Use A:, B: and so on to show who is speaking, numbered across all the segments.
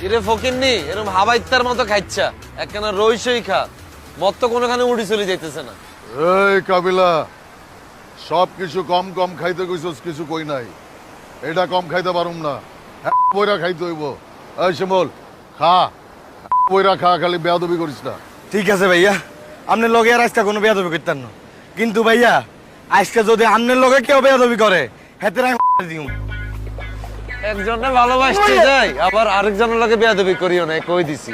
A: ইরে ফকিন্নি এরকম হাবাইত্তার মতো খাইচ্ছা একখানা রইসই খা মত তো কোনোখানে উড়ি চলে যাইতেছে না।
B: এই কাবিলা, সব কিছু কম কম খাইতে কইছস, কিছু কই নাই। এটা কম খাইতে পারুম না, বইরা খাইতে হইব। এই শিমুল, খা বইরা খা, খালি বেয়াদবি করিস না।
C: ঠিক আছে ভাইয়া, আপনার লগে আর আজকে কোনো বেয়াদবি করতেন না, কিন্তু ভাইয়া আজকে যদি আপনার লগে কেউ বেয়াদবি করে হেতে আমি দিম।
A: একজনে ভালোবাসতে যাই আবার আরেকজনের লগে বেয়াদবি করিও না, কই দিছি।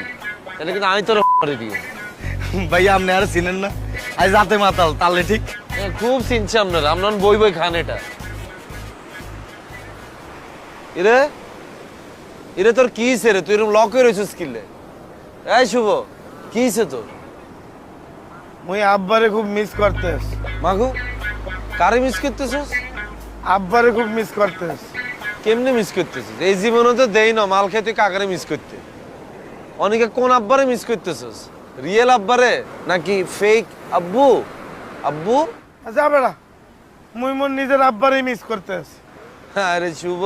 A: তাহলে কিন্তু আমি তোর করে দিও।
C: ভাইয়া আপনি আর চিনেন না, আজ রাতে মাতাল তাহলে ঠিক।
A: খুব চিনছি আপনারা, আপনার বই বই খান এটা। ইরে ইরে তোর কি হইছে রে? তুই এরকম লক হয়ে রইছিস কিলে? এই শুভ, কি হইছে তোর?
C: মুই আব্বারে খুব মিস করতেছ।
A: মাগো, কারে মিস করতেছিস?
C: আব্বারে খুব মিস করতেছ।
A: কেমনে মিস করতেছিস? এই জীবনে তো দেই না মাল খেয়ে তুই কাকারে মিস করতে। অনেকে কোন আব্বারে মিস করতেছিস? রিয়েল আব্বারে নাকি ফেক আব্বু? আব্বু
C: আচ্ছা বেড়া, মুই মোর নিজের আব্বারে মিস করতেছ।
A: আরে শুভ,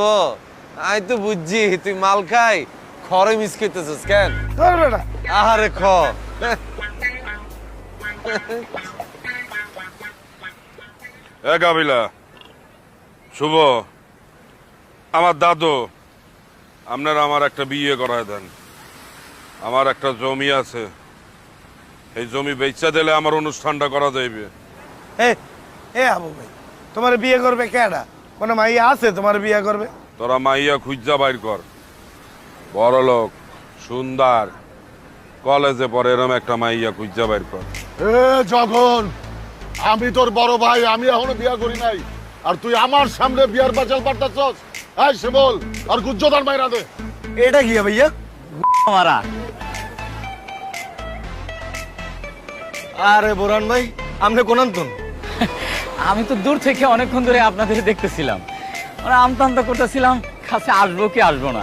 A: আমি তো বুঝছি তুই মাল খাই খরে মিস করতেছিস কেন?
C: ধর বেড়া।
A: আরে খ
D: এ কাবিলা, শুভ, আমার দাদু, আপনারা আমার একটা বিয়ে করায় দেন। আমার একটা জমি আছে, এই জমি বেচা দিলে আমার অনুষ্ঠানটা করা যাইবে।
C: এ আবু ভাই, তোমার বিয়ে করবে কেডা? কোন মাইয়া আছে তোমার বিয়ে করবে?
D: তোরা মাইয়া খুঁজা বাইর কর, বড় লোক, সুন্দর, কলেজে পড়ে এরম একটা মাইয়া খুঁজা বাইর কর।
B: এ যখন আমি তোর বড় ভাই, আমি এখনো বিয়া করি নাই, আর তুই আমার সামনে বিয়ার বাচাল পাঠাচ্ছস? এই শিমুল, আর গুজ্জদার মাইরা দে।
C: এটা কি ভাইয়া? মারা। আরে বোরান ভাই, আপনি কোন আনতুন?
E: আমি তো দূর থেকে অনেকক্ষণ ধরে আপনাদের দেখতেছিলাম, মানে আমতা আমতা করতেছিলাম কাছে আসবো কি আসবো না।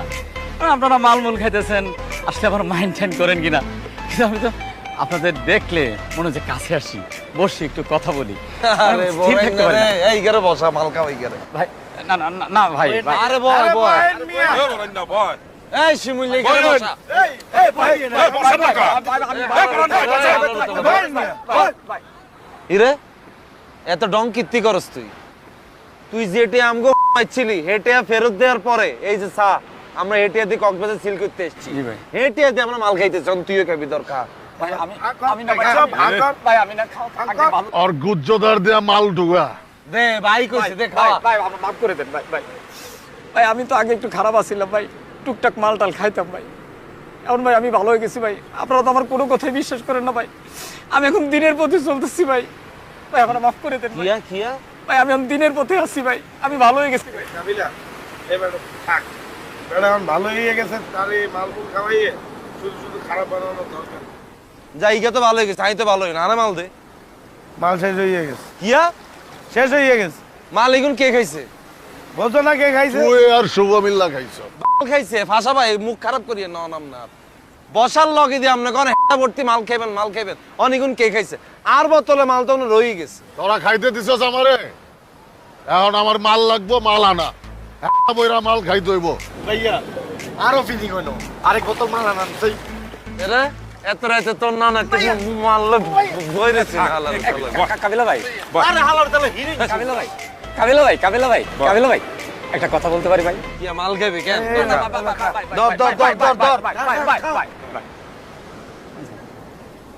E: আপনারা মালমূল খাইতেছেন, আসলে আবার মাইন্ড টাইন করেন কিনা, কিন্তু আমি তো আপনাদের দেখলে মনে হচ্ছে কাছে আসি, বসি একটু কথা বলি।
A: আরে
E: স্থির থাকতে পারি না।
A: এই গেরে বসা মাল খাওয়াই গেরে।
E: ভাই না না না, না ভাই ভাই।
A: আরে বয় বয়।
D: এ বলেন না, বয়।
A: এই শিমুল এই গেরে বসা। ইরে এত ডং কীর্তি করস তুই? তুই যেটে আমগো পাইছিলি হেটিয়া ফেরত দেওয়ার পরে এই যে চা আমরা হেটিয়া দিয়ে কক্সবাজার সিল করতে এসেছি,
E: জি ভাই।
A: হেটিয়া দিয়ে আমরা মাল খাইতে চান, তুইও খাবি দরকার।
E: ভাই আমি না ভাই, ভাই আমি না খাও আগে ভালো।
B: আর গুজ্জদার দেয়া মাল ঢুকা
A: দে ভাই কইছে দে
E: ভাই
A: খাওয়া।
E: ভাই আমার মাফ করে দেন ভাই ভাই। ভাই আমি তো আগে একটু খারাপ আছিলাম ভাই, টুকটাক মাল টাল খাইতাম ভাই। এখন ভাই আমি ভালো হয়ে গেছি ভাই, আপনারা তো আমার কোনো কথাই বিশ্বাস করেন না ভাই। আমি এখন দিনের পথে চলতেছি ভাই, ভাই আমার মাফ করে দেন ভাই।
A: কিয়া কিয়া
E: ভাই আমি এখন দিনের পথে আছি ভাই, আমি ভালো হয়ে গেছি ভাই।
C: কাবিলা, এবার থাক বেড়া, এখন ভালো হয়ে গেছে, তার এই মালগুলো খাওয়াইয়ে শুধু শুধু খারাপ বানানোর দরকার।
A: যাইগা তো ভালো হয়ে গেছে, আমি তো ভালো হই না। আরে মাল দে।
C: মাল শেষ হয়ে গেছে,
A: কিয়া
C: শেষ হয়ে গেছে।
A: মাল এগুন কে খাইছে?
C: বলছো না কে খাইছে?
B: তুই আর শুভ মিল্লা খাইছ।
A: মাল খাইছে ফাঁসা ভাই, মুখ খারাপ করিয়ে ন নাম না বসার লগে দিয়ে আপনি কোন হেটা ভর্তি মাল খাইবেন মাল খাইবেন, অনেকগুণ কে খাইছে আর বোতলে মাল তো রয়ে গেছে।
B: তোরা খাইতে দিছস আমারে, এখন আমার মাল লাগবো, মাল আনা। বইরা মাল খাইতে হইব।
C: ভাইয়া আরো ফিলিং হইলো, আরেক বোতল মাল আনান সেই।
A: এরে এত রাতে তোর না না কিছু মারলে বইরেছে না হালাল
E: কাবিলা ভাই,
C: আরে হালার তাহলে হিরিং।
E: কাবিলা ভাই, কাবিলা ভাই, কাবিলা ভাই, কাবিলা ভাই, একটা কথা বলতে পারি ভাই?
A: কি মাল খাইবে কেন?
E: দর দর দর দর দর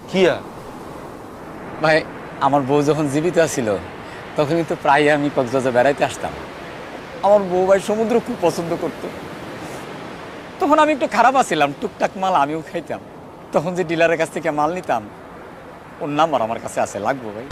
A: কিয়া
E: ভাই, আমার বউ যখন জীবিত ছিল তখন কিন্তু প্রায় আমি কক্সবাজার বেড়াইতে আসতাম। আমার বউ ভাই সমুদ্র খুব পছন্দ করতো। তখন আমি একটু খারাপ আছিলাম, টুকটাক মাল আমিও খাইতাম। তখন যে ডিলারের কাছ থেকে মাল নিতাম, ওর নাম্বার আমার কাছে আছে, লাগবো ভাই?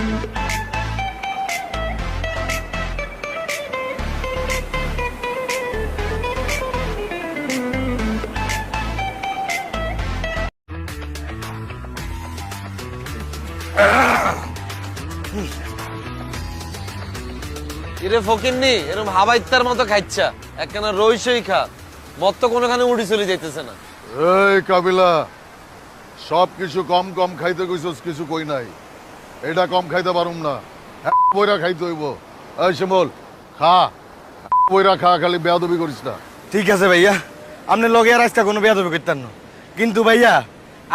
A: ইরে ফকিন্নি এরকম হাবাইত্তার মতো খাইচ্ছা একখানা রইসই খা মত তো কোনোখানে উড়ি চলে যাইতেছে না।
B: এই কাবিলা, সব কিছু কম কম খাইতে কইছস, কিছু কই নাই। এটা কম খাইতে পারুম না, বইরা খাইতে হইব। এই শিমুল, খা বইরা খা, খালি বেয়াদবি করিস না।
C: ঠিক আছে ভাইয়া, আপনার লগে আর আজকে কোনো বেয়াদবি করতেন না, কিন্তু ভাইয়া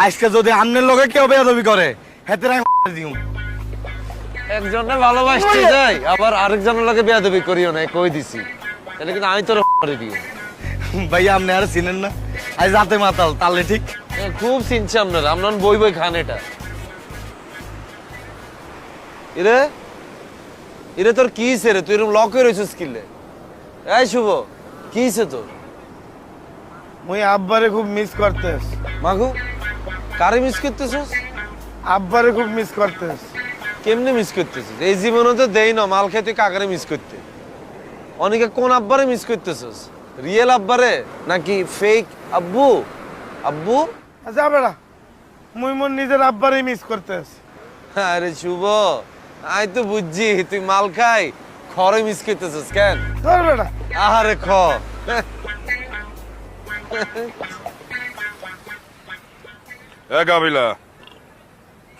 C: আজকে যদি আপনার লগে কেউ বেয়াদবি করে হেতে দিও।
A: একজনে ভালোবাসতে যাই আবার আরেকজনের লগে বেয়াদবি করিও না, কই দিছি। তাহলে কিন্তু আমি তোর করে দিও।
C: ভাইয়া আপনি আর চিনেন না, আজ রাতে মাতাল তাহলে ঠিক।
A: খুব চিনছি আপনারা, আপনার বই বই খান এটা। ইরে ইরে তোর কি হইছে রে? তুই এরকম লক হয়ে রয়েছিস কিলে? এই শুভ, কি হইছে তোর?
F: মুই আব্বারে খুব মিস করতেস।
A: মাগু, কারে মিস করতেছিস?
F: আব্বারে খুব মিস করতেস।
A: কেমনে মিস করতেছিস? এই জীবনে তো দেই না মাল খেয়ে তুই কাকারে মিস করতে। অনেকে কোন আব্বারে মিস করতেছিস? রিয়েল আব্বারে নাকি ফেক আব্বু? আব্বু?
F: আচ্ছা বেড়া, মুই মোর নিজের আব্বারে মিস করতেস।
A: আরে শুভ, আমি তো বুঝছি তুই মাল খাই খরে মিস করতেছিস কেন?
F: ধর বেড়া।
A: আরে খ
D: এ কাবিলা,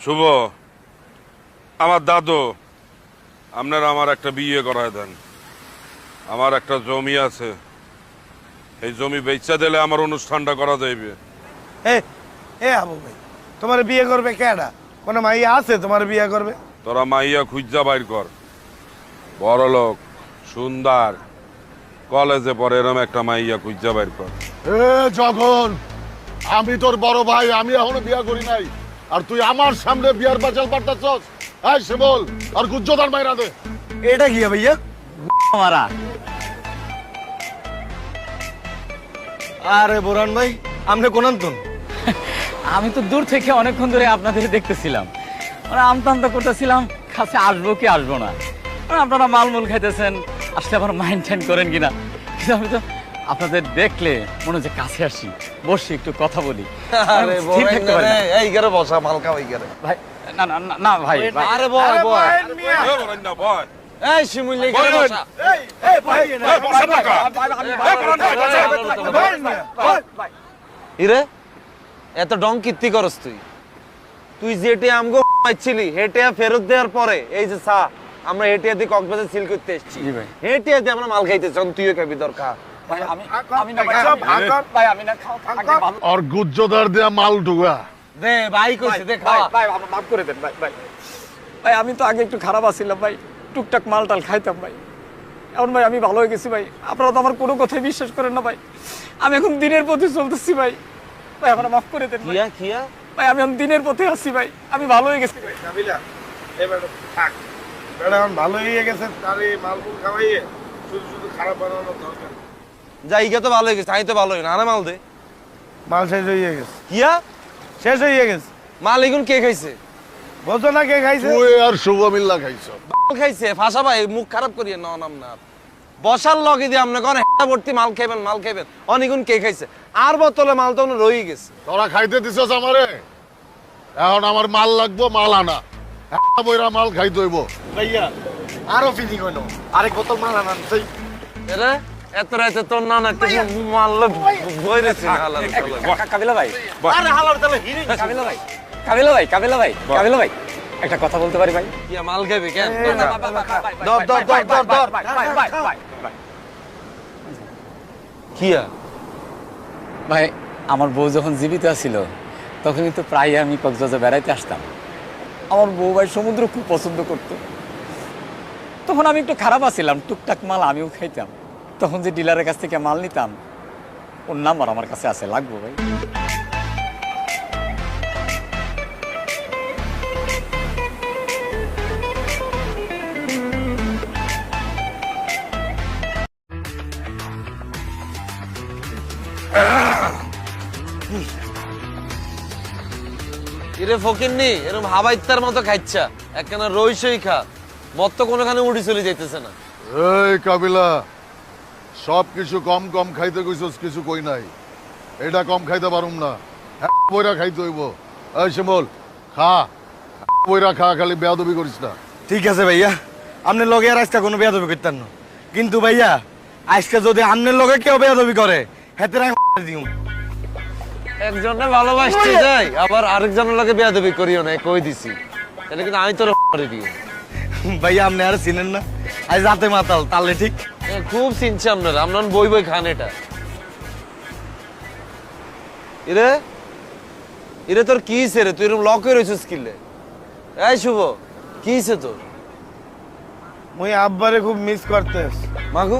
D: শুভ, আমার দাদু, আপনারা আমার একটা বিয়ে করায় দেন। আমার একটা জমি আছে, এই জমি বেচা দিলে আমার অনুষ্ঠানটা করা যাইবে।
F: এ এ আবু ভাই, তোমার বিয়ে করবে কেডা? কোন মাইয়া আছে তোমার বিয়ে করবে?
D: তোরা মাইয়া খুঁজা বাইর কর, বড় লোক, সুন্দর, কলেজে পড়ে এরম একটা মাইয়া খুঁজা বাইর কর।
B: এ জগন, আমি তোর বড় ভাই, আমি এখনো বিয়া করি নাই, আর তুই আমার সামনে বিয়ার বাচাল পাঠাচ্ছস? এই শিমল, আর গুজ্জদার মাইরা দে।
C: এটা কি ভাইয়া?
E: মারা
C: আরে বোরান ভাই, আপনি কোন আনতুন?
E: আমি তো দূর থেকে অনেকক্ষণ ধরে আপনাদের দেখতেছিলাম, মানে আমতা আমতা করতেছিলাম কাছে আসবো কি আসবো না। মানে আপনারা মালমূল খাইতেছেন, আসলে আবার মাইন্ড টাইন্ড করেন কিনা, কিন্তু আমি তো আপনাদের দেখলে মনে হচ্ছে কাছে আসি, বসি একটু কথা বলি।
A: আরে
E: স্থির থাকতে পারি না।
A: এই গেরে বসা মাল খাও এই গেরে।
E: ভাই না না না, না ভাই ভাই।
A: আরে বয় বয়।
F: বহেন মিয়া।
D: এ বলেন না, বল।
A: এই শিমুল এই গেরে বসা।
F: এই ভাই না।
D: এ বসেন না কা?
F: বহেন মিয়া।
A: ইরে এত ডং কীর্তি করস তুই? তুই যেটে আমগো পাইছিলি হেটে ফেরত দেওয়ার পরে এই যে চা আমরা হেটিয়া দিয়ে কক্সবাজার সিল করতে এসেছি,
E: জি ভাই।
A: হেটিয়া দিয়ে আমরা মাল খাইতে চান, তুইও খাবি দরকার।
E: ভাই আমি না ভাই,
F: সব ভাগর।
E: ভাই আমি না খাও আগে ভালো।
B: আর গুজ্জদার দিয়া মাল ঢুকা।
A: দে ভাই কইছে দে
E: ভাই
A: খা।
E: ভাই আমার মাফ করে দেন ভাই। ভাই ভাই আমি তো আগে একটু খারাপ আছিলাম ভাই, টুকটাক মাল টাল খাইতাম ভাই। এখন ভাই আমি ভালো হয়ে গেছি ভাই, আপনারা তো আমার কোনো কথাই বিশ্বাস করেন না ভাই। আমি এখন দিনের পথে চলতেছি ভাই, ভাই আমার মাফ করে দেন ভাই।
A: কিয়া কিয়া
E: ভাই আমি এখন দিনের পথে আসছি ভাই, আমি ভালো হয়ে গেছি ভাই।
F: কাবিলা, এবার থাক। বেড়া এখন ভালো হয়ে গেছে, তারে মালমুল খাওয়াইয়ে শুধু শুধু খারাপ বানানোর দরকার নেই।
A: যাইগা তো ভালো হয়ে গেছে, আমি তো ভালো হই না। আরে মাল দে।
F: মাল শেষ হয়ে গেছে,
A: কিয়া
F: শেষ হয়ে গেছে।
A: মাল এগুন কে খাইছে?
F: বোঝো না কে খাইছে?
B: তুই আর শুভ মিল্লা খাইছ।
A: মাল খাইছে ফাঁসা ভাই, মুখ খারাপ করিয়ে না নাম না। বসার লগে দিয়ে আপনি কোন হেটা ভর্তি মাল খাইবেন মাল খাইবেন, অনেকগুণ কে খাইছে? আর বোতলে মাল তো রয়ে গেছে।
B: তোরা খাইতে দিছস আমারে, এখন আমার মাল লাগবো, মাল আনা। বইরা মাল খাইতে হইব।
C: ভাইয়া আরো ফিলিং হইলো, আরেক বোতল মাল আনান সেই।
A: এরে এত রাতে তোর না না কিছু মারলে বইরেছে হালার
E: কাবিলা ভাই,
C: আরে হালার তাহলে হিরে
E: কাবিলা ভাই, কাবিলা ভাই, কাবিলা ভাই, কাবিলা ভাই, একটা কথা বলতে পারি ভাই?
A: কি মাল খাইবে কেন?
E: ধর ধর ধর ধর ধর
A: কিয়া
E: ভাই, আমার বউ যখন জীবিত ছিল তখন কিন্তু প্রায় আমি কক্সবাজার বেড়াইতে আসতাম। আমার বউ ভাই সমুদ্র খুব পছন্দ করত। তখন আমি একটু খারাপ আছিলাম, টুকটাক মাল আমিও খাইতাম। তখন যে ডিলারের কাছ থেকে মাল নিতাম, ওর নাম্বার আমার কাছে আছে, লাগবো ভাই?
A: এরে ফকিন্নি এরকম হাবাইত্তার মতো খাইচ্ছা, একখানা রইসই খা, মত তো কোনোখানে উড়ি চলে যাইতেছে না।
B: এই কাবিলা, সব কিছু কম কম খাইতে কইছস, কিছু কই নাই। এটা কম খাইতে পারুম না, বইরা খাইতে হইব। এই শিমল, খা, বইরা খা, খালি বেয়াদবি করিস না।
C: ঠিক আছে ভাইয়া, আপনার লগে আর আজকে কোনো বেয়াদবি করতেন না, কিন্তু ভাইয়া আজকে যদি আপনার লগে কেউ বেয়াদবি করে হেতে দিও।
A: একজনে ভালোবাসতে যাই আবার আরেকজনের লগে বেয়াদবি করিও না, কই দিছি। তাহলে কিন্তু আমি তোর করে দিও।
C: ভাইয়া আপনি আর চিনেন না, আজ রাতে মাতাল তাহলে ঠিক।
A: খুব চিনছি আপনারা, আপনার বই বই খান এটা। ইরে ইরে তোর কি হইছে রে? তুই এরকম লক হয়ে রয়েছিস কিলে? এই শুভ, কি হইছে তোর?
F: মুই আব্বারে খুব মিস করতেস।
A: মাগু,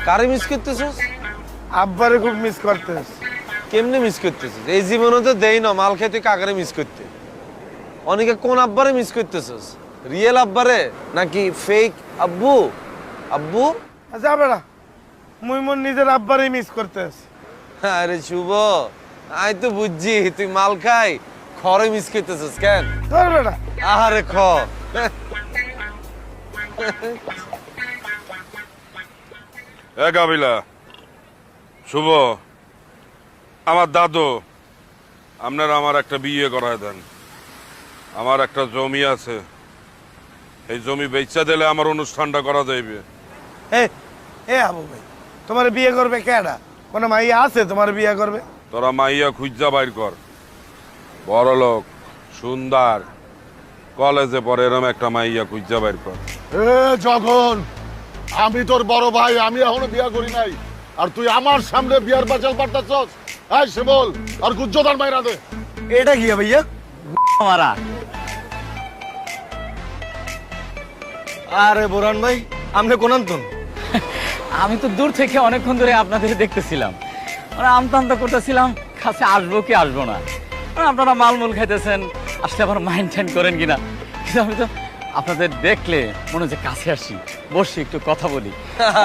A: কারে মিস করতেছিস?
F: আব্বারে খুব মিস করতেস।
A: কেমনে মিস করতেছিস? এই জীবনে তো দেই না মাল খেয়ে তুই কাকারে মিস করতে। অনেকে কোন আব্বারে মিস করতেছিস? রিয়েল আব্বারে নাকি ফেক আব্বু? আব্বু?
F: আচ্ছা বেড়া, মুই মোর নিজের আব্বারে মিস করতেস।
A: আরে শুভ, আমি তো বুঝছি তুই মাল খাই খরে মিস করতেছিস কেন?
F: ধর বেড়া।
A: আহারে খ।
D: এ কাবিলা, শুভ, আমার দাদু, আপনারা আমার একটা বিয়ে করায় দেন। আমার একটা জমি আছে, এই জমি বেচা দিলে আমার অনুষ্ঠানটা করা যাইবে।
F: এ এ আবু ভাই, তোমার বিয়ে করবে কেডা? কোন মাইয়া আছে তোমার বিয়ে করবে?
D: তোরা মাইয়া খুঁজা বাইর কর, বড় লোক, সুন্দর, কলেজে পড়ে এরম একটা মাইয়া খুঁজা বাইর কর।
B: এ জগন, আমি তোর বড় ভাই, আমি এখনো বিয়া করি নাই, আর তুই আমার সামনে বিয়ার বাচাল পাঠাচ্ছস? এই শিমল, আর গুজ্জদার মাইরা দে।
C: এটা কি ভাইয়া?
E: মারা
C: আরে বোরান ভাই, আপনি কোন আনতুন?
E: আমি তো দূর থেকে অনেকক্ষণ ধরে আপনাদের দেখতেছিলাম, মানে আমতা আমতা করতেছিলাম কাছে আসবো কি আসবো না। মানে আপনারা মালমূল খাইতেছেন, আসলে আবার মাইন্ড টাইন্ড করেন কিনা, কিন্তু আমি তো আপনাদের দেখলে মনে হচ্ছে কাছে আসি, বসি একটু কথা বলি।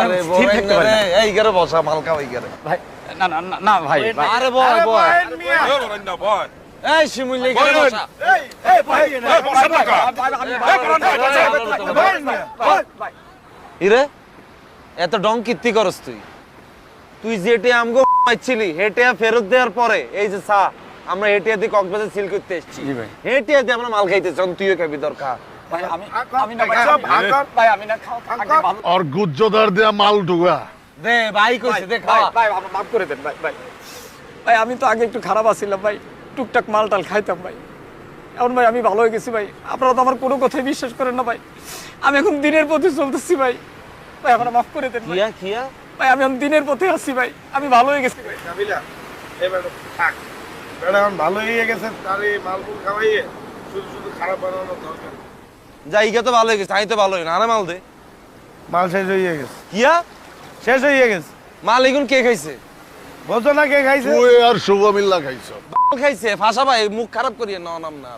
A: আরে
E: স্থির থাকতে পারি না।
A: এই গেরে বসা মাল খাও এই গেরে।
E: ভাই না না না, না ভাই ভাই।
A: আরে বয় বয়।
F: বয়েন মিয়া।
D: এ বরেন্না বয়।
A: এই শিমুল এই গেরে বসা।
F: এই ভাই না।
D: এ বসা টাকা।
F: বয়েন মিয়া।
A: ইরে এত ডং কীর্তি করস তুই? তুই যেটে আমগো পাইছিলি হেটে ফেরত দেওয়ার পরে এই যে চা আমরা হেটিয়া দিয়ে কক্সবাজার সিল করতে এসেছি,
E: জি ভাই।
A: হেটিয়া দিয়ে আমরা মাল খাইতেছি, তুইও খাবি দরকার।
E: ভাই আমি আমি না
F: সব ভাগ কর।
E: ভাই আমি না খাও আগে ভালো।
B: আর গুজ্জদার দেয়া মাল ঢুকা।
A: দে ভাই কইছে দে
E: ভাই
A: খা।
E: ভাই আমাকে মাফ করে দেন ভাই ভাই। ভাই আমি তো আগে একটু খারাপ আছিলাম ভাই, টুকটাক মাল টাল খাইতাম ভাই। এখন ভাই আমি ভালো হয়ে গেছি ভাই, আপনারা তো আমার কোনো কথাই বিশ্বাস করেন না ভাই। আমি এখন দিনের পথে চলতেছি ভাই, ভাই আমার মাফ করে দেন ভাই।
A: কিয়া কিয়া
E: ভাই আমি এখন দিনের পথে আসছি ভাই, আমি ভালো হয়ে গেছি ভাই।
F: কাবিলা, এ বেড়া থাক। বেড়া এখন ভালো হয়ে গেছে, তারে মালমুল খাওয়াইয়ে শুধু শুধু খারাপ বানানোর দরকার নেই।
A: যাই গা তো ভালো হয়ে গেছে, আমি তো ভালো হই না। আরে মাল দে।
F: মাল শেষ হয়ে গেছে,
A: কিয়া
F: শেষ হয়ে গেছে।
A: মাল এগুন কে খাইছে?
F: বলছো না কে খাইছে?
B: তুই আর শুভ মিল্লা খাইছ।
A: মাল খাইছে ফাঁসা ভাই, মুখ খারাপ করিয়ে না নাম না।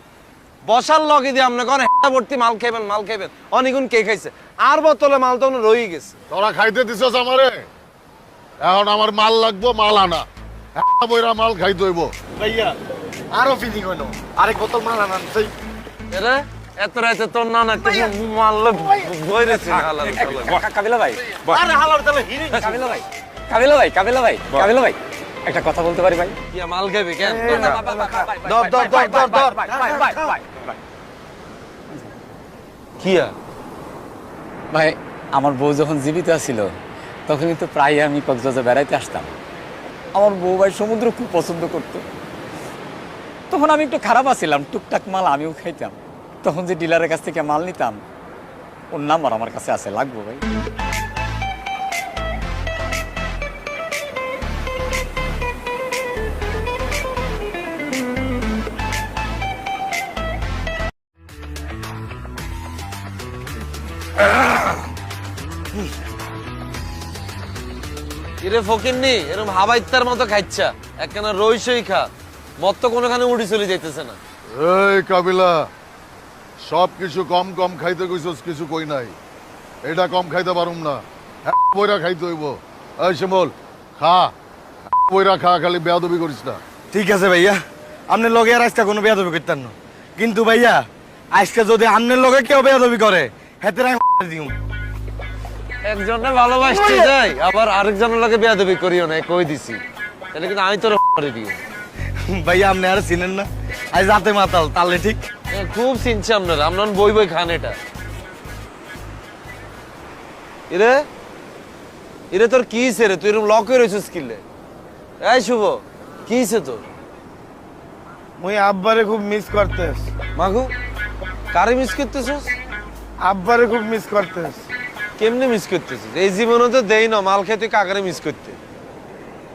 A: বসার লগে দিয়ে আপনি কোন হেটা ভর্তি মাল খাইবেন মাল খাইবেন, অনেকগুণ কে খাইছে? আর বোতলে মাল তো রয়ে গেছে।
B: তোরা খাইতে দিছস আমারে, এখন আমার মাল লাগবো, মাল আনা। বইরা মাল খাইতে হইব।
C: ভাইয়া আরো ফিলিং হইলো, আরেক বোতল মাল আনান সেই।
A: এরে এত রাতে তোর না না কিছু মারলে বইরেছি না হালাল শালা।
E: কাবিলা ভাই,
F: আরে হালার তাহলে হিরিং।
E: কাবিলা ভাই, কাবিলা ভাই, কাবিলা ভাই, কাবিলা ভাই, একটা কথা বলতে পারি ভাই?
A: কিয়া মাল খাইবে কেন?
E: ধর ধর ধর ধর ধর
A: কিয়া
E: ভাই, আমার বউ যখন জীবিত ছিল তখন কিন্তু প্রায় আমি কক্সবাজার বেড়াইতে আসতাম। আমার বউ ভাই সমুদ্র খুব পছন্দ করতো। তখন আমি একটু খারাপ আছিলাম, টুকটাক মাল আমিও খাইতাম। তখন যে ডিলারের কাছ থেকে মাল নিতাম, ওর নাম্বার আমার কাছে আছে, লাগবো ভাই?
A: ইরে ফকিন্নি এরকম হাবাইত্তার মতো খাইচ্ছা, একখানা রইসই খা, মত তো কোনোখানে উড়ি চলে যাইতেছে না।
B: এই কাবিলা, সব কিছু কম কম খাইতে কইছস, কিছু কই নাই। এটা কম খাইতে পারুম না, বইরা খাইতে হইব। এই শিমল, খা বইরা খা, খালি বেয়াদবি করিস না।
C: ঠিক আছে ভাইয়া, আপনার লগে আর আজকে কোনো বেয়াদবি করতেন না, কিন্তু ভাইয়া আজকে যদি আপনার লগে কেউ বেয়াদবি করে হেতে দিও।
A: একজনে ভালোবাসতে যাই আবার আরেকজনের লাগে বেয়াদবি করিও না, কই দিছি। তাহলে কিন্তু আমি তোর করে দিও।
C: ভাইয়া আপনি আর চিনেন না, আজ রাতে মাতাল তাহলে ঠিক।
A: খুব চিনছি আপনারা, আপনার বই বই খান এটা। ইরে ইরে তোর কি হইছে রে? তুই এরকম লক হয়ে রয়েছিস কিলে? এই শুভ, কি হইছে তোর?
F: মুই আব্বারে খুব মিস করতেস।
A: মাগু, কারে মিস করতেছিস?
F: আব্বারে খুব মিস করতেস।
A: কেমনে মিস করতেছিস? এই জীবনে তো দেই না মাল খেয়ে তুই কাকারে মিস করতে।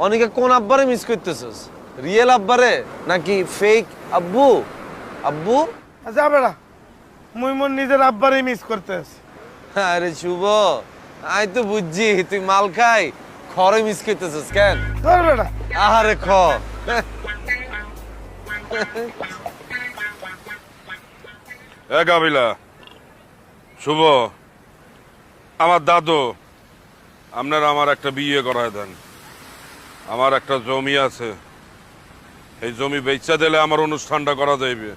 A: অনেকে কোন আব্বারে মিস করতেছিস? রিয়েল আব্বারে নাকি ফেক আব্বু? আব্বু?
F: আচ্ছা বেড়া মুই মোর নিজের আব্বারই মিস করতেছ।
A: আরে শুভ, আমি তো বুঝছি তুই মাল খাই খরে মিস করতেছিস কেন?
F: ধর বেড়া
A: আরে খ
D: এ কাবিলা, শুভ, আমার দাদু, আপনারা আমার একটা বিয়ে করায় দেন। আমার একটা জমি আছে, এই জমি বেচা দিলে আমার অনুষ্ঠানটা করা যাইবে।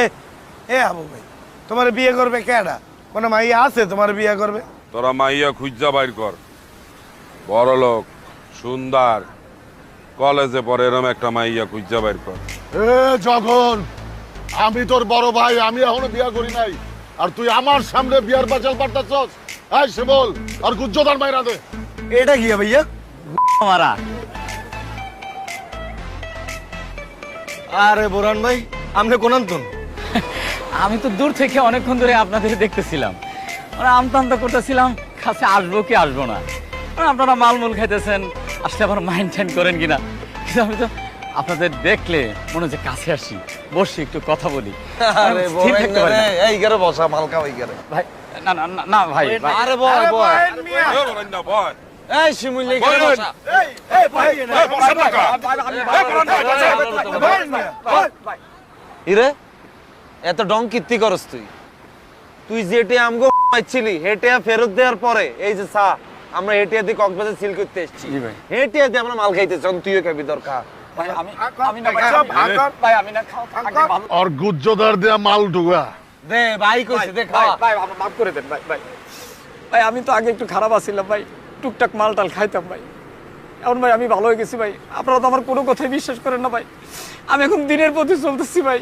F: এ এ আবু ভাই তোমার বিয়ে করবে কেডা? কোন মাইয়া আছে তোমার বিয়ে করবে?
D: তোরা মাইয়া খুঁজা বাইর কর, বড় লোক, সুন্দর, কলেজে পড়ে এরম একটা মাইয়া খুঁজা বাইর কর।
B: এ জগন, আমি তোর বড় ভাই, আমি এখনো বিয়া করি নাই, আর তুই আমার সামনে বিয়ার বাচাল পাঠাচ্ছস? এই শিমল, আর গুজ্জদার মাইরা দে।
C: এটা কি ভাইয়া?
E: মারা
C: আরে বোরান ভাই, আপনি কোন আনতুন?
E: আমি তো দূর থেকে অনেকক্ষণ ধরে আপনাদের দেখতেছিলাম, মানে আমতা আমতা করতেছিলাম কাছে আসবো কি আসবো না। মানে আপনারা মালমূল খাইতেছেন, আসলে আবার মাইন্ড টাইন্ড করেন কিনা, কিন্তু আমি তো আপনাদের দেখলে মনে হচ্ছে কাছে আসি, বসি একটু কথা বলি।
A: আরে
E: স্থির থাকতে পারি না।
A: এই গেরে বসা মাল খাও এই গেরে।
E: ভাই না না না, না ভাই ভাই।
A: আরে বয়
F: আরে
A: বয়।
F: বহেন মিয়া।
D: এ বরেন্দ্র, বয়।
A: এই শিমুল এই গেরে বসা।
F: এই ভাই
D: এ বসে থাকা।
F: বহেন মিয়া।
A: ইরে এত ডং কীর্তি করস তুই? তুই যেটে আমগো পাইছিলি হেটে ফেরত দেওয়ার পরে এই যে চা আমরা হেটিয়া দিয়ে কক্সবাজার সিল করতে এসেছি,
E: জি ভাই।
A: হেটিয়া দিয়ে আমরা মাল খাইতেছি, তুইও খাবি দরকার।
E: ভাই আমি আমি না
F: সব
E: ভাই,
F: ভাগ কর।
E: ভাই আমি না খাও আগে ভালো।
B: আর গুজ্জদার দেয়া মাল ঢুকা।
A: দে ভাই কইছে দে
E: ভাই
A: খা।
E: ভাই আমাকে মাফ করে দেন ভাই ভাই। ভাই আমি তো আগে একটু খারাপ আছিলাম ভাই, টুকটাক মাল টাল খাইতাম ভাই। এখন ভাই আমি ভালো হয়ে গেছি ভাই, আপনারা তো আমার কোনো কথাই বিশ্বাস করেন না ভাই। আমি এখন দিনের পথে চলতেছি ভাই,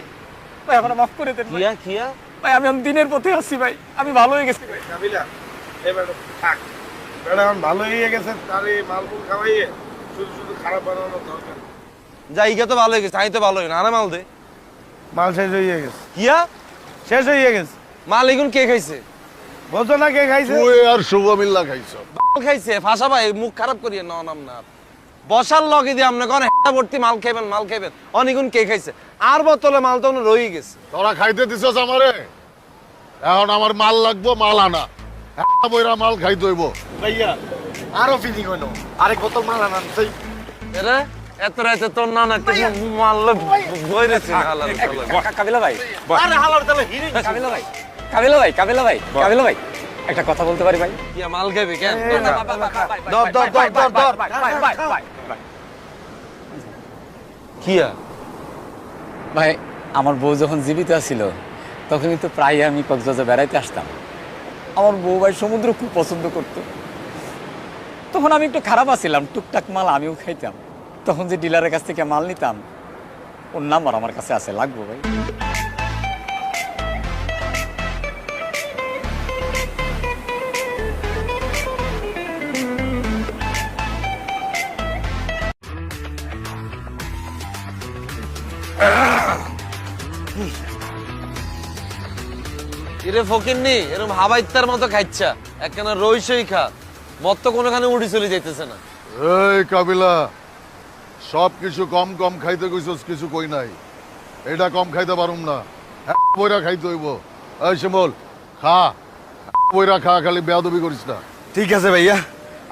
E: ভাই আমার মাফ করে দেন ভাই।
A: কিয়া কিয়া
E: ভাই আমি এখন দিনের পথে আসছি ভাই, আমি ভালো হয়ে গেছি ভাই।
F: কাবিলা এবার থাক বেড়া এখন ভালো হয়ে গেছে, তার এই মালমুল খাওয়াইয়ে শুধু শুধু খারাপ বানানোর দরকার নেই।
A: যাই গা তো ভালো হয়ে গেছে, আমি তো ভালো হই না। আরে মাল দে।
F: মাল শেষ হয়ে গেছে,
A: কিয়া
F: শেষ হয়ে গেছে।
A: মাল এগুন কে খাইছে?
F: বোঝো না কে খাইছে?
B: তুই আর শুভ মিল্লা খাইছ।
A: মাল খাইছে ফাঁসা ভাই, মুখ খারাপ করিয়ে ন নাম না বসার লগে দিয়ে আপনি কোন হেটা ভর্তি মাল খাইবেন মাল খাইবেন, অনেকগুণ কে খাইছে? আর বোতলে মাল তো রয়ে গেছে।
B: তোরা খাইতে দিছস আমারে, এখন আমার মাল লাগবো, মাল আনা। একটা বইরা মাল খাইতে হইব।
C: ভাইয়া আরো ফিলিং হইলো, আরেক বোতল মাল আনান সেই।
A: এরে এত রাতে তোর না না কিছু মারলে বইরেছি না হালাল শালা।
E: কাবিলা ভাই,
F: আরে হালার তাহলে হিরিং
E: কাবিলা ভাই, কাবিলা ভাই, কাবিলা ভাই, কাবিলা ভাই, একটা কথা বলতে পারি ভাই?
A: কিয়া মাল খাইবে কেন?
E: ধর ধর ধর ধর ধর
A: কিয়া
E: ভাই, আমার বউ যখন জীবিত ছিল তখন কিন্তু প্রায় আমি কক্সবাজার বেড়াইতে আসতাম। আমার বউ ভাই সমুদ্র খুব পছন্দ করতো। তখন আমি একটু খারাপ আছিলাম, টুকটাক মাল আমিও খাইতাম। তখন যে ডিলারের কাছ থেকে মাল নিতাম, ওর নাম্বার আমার কাছে আছে, লাগবো ভাই?
A: ইরে ফকিন্নি এরকম হাবাইত্তার মতো খাইচ্ছা, একখানা রইসই খা, মত তো কোনোখানে উড়ি চলে যাইতেছে না।
B: এই কাবিলা, সব কিছু কম কম খাইতে কইছস, কিছু কই নাই। এটা কম খাইতে পারুম না, বইরা খাইতে হইব। এই শিমল, খা বইরা খা, খালি বেয়াদবি করিস না।
C: ঠিক আছে ভাইয়া,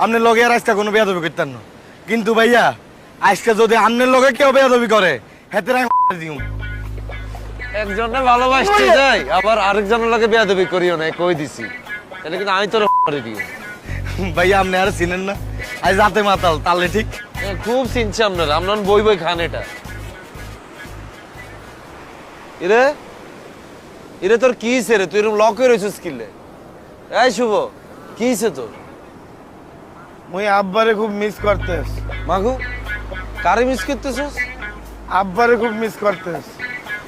C: আপনার লগে আর আজকে কোনো বেয়াদবি করতেন না, কিন্তু ভাইয়া আজকে যদি আপনার লগে কেউ বেয়াদবি করে হেতে দিও।
A: একজনে ভালোবাসতে যাই আবার আরেকজনের লাগে বেয়াদবি করিও না, কই দিছি। এটা কিন্তু আমি তোর করে দিও।
C: ভাইয়া আপনি আর চিনেন না, আজ রাতে মাতাল তাহলে ঠিক।
A: খুব চিনছি আপনারা, আপনার বই বই খান এটা। ইরে ইরে তোর কি হইছে রে? তুই এরকম লক হয়ে রয়েছিস কিলে? এই শুভ, কি হইছে তোর?
F: মুই আব্বারে খুব মিস করতেছ।
A: মাগু কারে মিস করতেছিস?
F: আব্বারে খুব মিস করতেছ।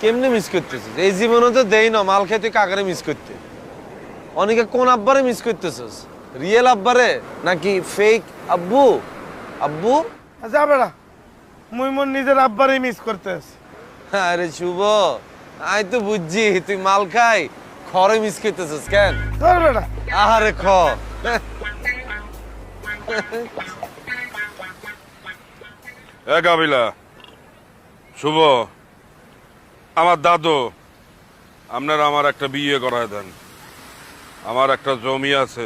A: কেমনে মিস করতেছিস? এই জীবনে তো দেই না মাল খেয়ে তুই কাকারে মিস করতে। অনেকে কোন আব্বারে মিস করতেছিস? রিয়েল আব্বারে নাকি ফেক আব্বু? আব্বু?
F: আচ্ছা বেড়া মুই মোর নিজের আব্বারই মিস করতেছ।
A: আরে শুভ, আমি তো বুঝছি তুই মাল খাই খরে মিস করতেছিস কেন?
F: ধর বেড়া
A: আরে খ
D: এ কাবিলা শুভ আমার দাদু আপনারা আমার একটা বিয়ে করায় দেন। আমার একটা জমি আছে,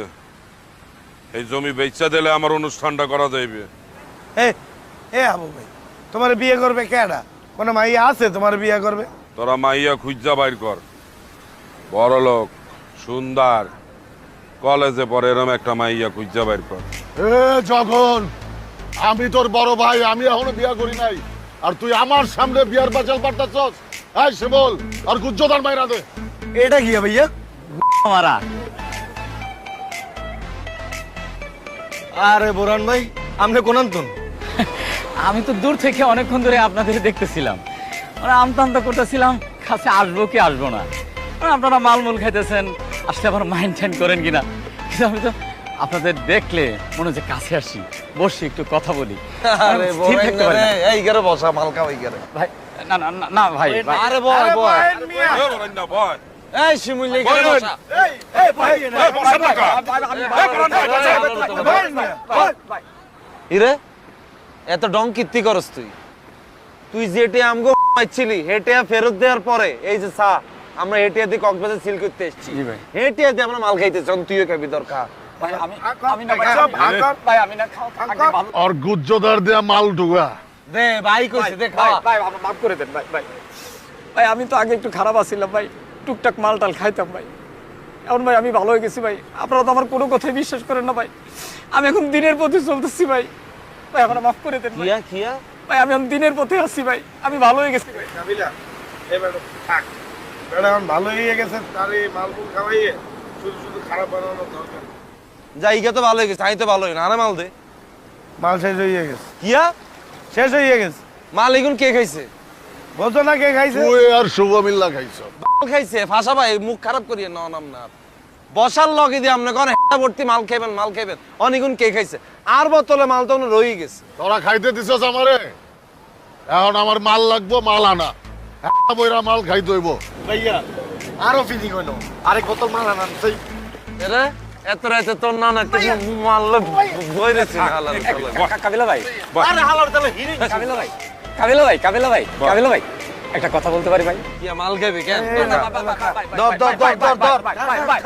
D: এই জমি বেচা দিলে আমার অনুষ্ঠানটা করা যাইবে।
F: এ এ আবু ভাই, তোমার বিয়ে করবে কেডা? কোনো মাইয়া আছে তোমার বিয়ে করবে?
D: তোরা মাইয়া খুঁজা বাইর কর, বড় লোক সুন্দর কলেজে পড়ে এরম একটা মাইয়া খুঁজা বাইর কর।
B: এ যখন আমি তোর বড় ভাই, আমি এখনো বিয়া করি নাই, আর তুই আমার সামনে বিয়ার বাচাল পাঠাচ্ছস? এই শিমল, আর গুজ্জদার মাইরা দে।
C: এটা কি ভাইয়া?
E: মারা
C: আরে বোরান ভাই, আপনি কোন আনতুন?
E: আমি তো দূর থেকে অনেকক্ষণ ধরে আপনাদের দেখতেছিলাম, মানে আমতা আমতা করতেছিলাম কাছে আসবো কি আসবো না। মানে আপনারা মালমূল খাইতেছেন, আসলে আবার মাইন্ড টাইন্ড করেন কিনা, কিন্তু আমি তো আপনাদের দেখলে মনে হচ্ছে কাছে আসি, বসি একটু কথা বলি।
A: আরে
E: স্থির থাকতে পারি না।
A: এই গেরে বসা মালকা ওই গেরে।
E: ভাই না না না, না ভাই ভাই।
A: আরে বয় বয়।
D: এ বরেন্দ্র বয়।
A: এই শিমুল এই গেরে বসা।
D: এ বসেন না কা? এ বরেন্দ্র বসেন।
A: ইরে এত ডং কীর্তি করস তুই? তুই যেটে আমগো পাইছিলি হেটে ফেরত দেওয়ার পরে এই যে চা আমরা হেটিয়া দিয়ে কক্সবাজার সিল করতে এসেছি,
E: জি ভাই।
A: হেটিয়া দিয়ে আমরা মাল খাইতেছি, তুইও খাবি দরকার।
E: ভাই আমি না ভাই, ভাই আমি না খাও আগে ভালো।
B: আর গুজ্জদার দেয়া মাল ঢুকা।
A: দে ভাই কইছে দে খা।
E: ভাই ভাই আমাকে মাফ করে দেন ভাই ভাই। ভাই আমি তো আগে একটু খারাপ আছিলাম ভাই, টুকটাক মাল টাল খাইতাম ভাই। এখন ভাই আমি ভালো হয়ে গেছি ভাই, আপনারা তো আমার কোনো কথাই বিশ্বাস করেন না ভাই। আমি এখন দিনের পথে চলতেছি ভাই, ভাই এখন মাফ করে দেন ভাই।
A: কিয়া কিয়া
E: ভাই আমি এখন দিনের পথে আসছি ভাই, আমি ভালো হয়ে গেছি ভাই।
F: কাবিলা, এ বেটা থাক। বেটা এখন ভালো হয়ে গেছে, তার এই মালমুল খাওয়াইয়ে শুধু শুধু খারাপ বানানোর দরকার।
A: জায়গা তো ভালো হয়ে গেছে, আমি তো ভালো হই না। আরে মাল দে।
F: মাল শেষ হয়ে গেছে,
A: কিয়া
F: শেষ হয়ে গেছে।
A: মাল এগুন কে খাইছে?
F: বলছো না কে খাইছে?
B: তুই আর শুভ মিল্লা খাইছ।
A: মাল খাইছে ফাঁসা ভাই, মুখ খারাপ করিয়ে ন নাম না। বসার লগে দিয়ে আপনি কোন হেটা ভর্তি মাল খাইবেন মাল খাইবেন, অনিগুন কে খাইছে? আর বোতলে মাল তো রয়ে গেছে।
B: তোরা খাইতে দিছস আমারে, এখন আমার মাল লাগবো, মাল আনা। একটা বইরা মাল খাইতে হইব।
C: ভাইয়া আরো ফিলিং হইলো, আরেক বোতল মাল আনান সেই।
A: এরে এত রাতে তোর না না কিছু মারলে বইরেছি না হালাল
E: কাবিলা ভাই,
F: আরে হালার তাহলে হিরিং।
E: কাবিলা ভাই, কাবিলা ভাই, কাবিলা ভাই, কাবিলা ভাই, একটা কথা বলতে পারি ভাই?
A: কিয়া মাল খাইবে কেন?
E: ভাই, ভাই, ভাই, ভাই, ভাই, ভাই, ভাই, ভাই, ভাই, ভাই, ভাই, ভাই, ভাই,